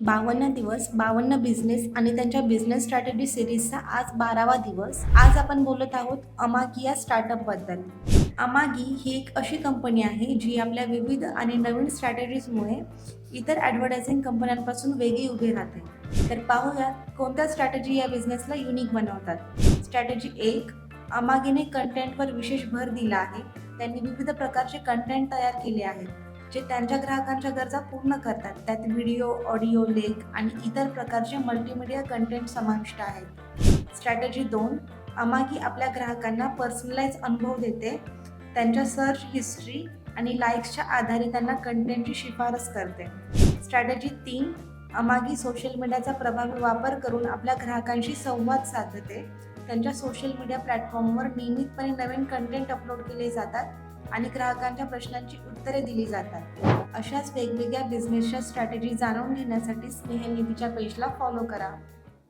52 दिवस 52 बिझनेस आणि त्यांच्या बिझनेस स्ट्रॅटेजी सिरीजचा आज 12वा दिवस. आज आपण बोलत आहोत अमागी या स्टार्टअपबद्दल. अमागी ही एक अशी कंपनी आहे जी आपल्या विविध आणि नवीन स्ट्रॅटेजीजमुळे इतर ॲडव्हर्टायझिंग कंपन्यांपासून वेगळी उभी राहते. तर पाहूयात कोणत्या स्ट्रॅटेजी या बिझनेसला युनिक बनवतात. स्ट्रॅटेजी 1. अमागीने कंटेंटवर विशेष भर दिला आहे. त्यांनी विविध प्रकारचे कंटेंट तयार केले आहेत जे त्यांच्या ग्राहकांच्या गरजा पूर्ण करतात. त्यात व्हिडिओ, ऑडिओ, लेख आणि इतर प्रकारचे मल्टीमीडिया कंटेंट समाविष्ट आहेत. स्ट्रॅटेजी 2. अमागी आपल्या ग्राहकांना पर्सनलाइज अनुभव देते. त्यांच्या सर्च हिस्ट्री आणि लाईक्सच्या आधारे त्यांना कंटेंटची शिफारस करते. स्ट्रॅटेजी 3. अमागी सोशल मीडियाचा प्रभावी वापर करून आपल्या ग्राहकांशी संवाद साधते. त्यांच्या सोशल मीडिया प्लॅटफॉर्मवर नियमितपणे नवीन कंटेंट अपलोड केले जातात आणि ग्राहकांच्या प्रश्नांची उत्तरे दिली जातात. अशाच वेगवेगळ्या बिझनेसच्या स्ट्रॅटेजी जाणून घेण्यासाठी स्नेहल निधीच्या पेजला फॉलो करा.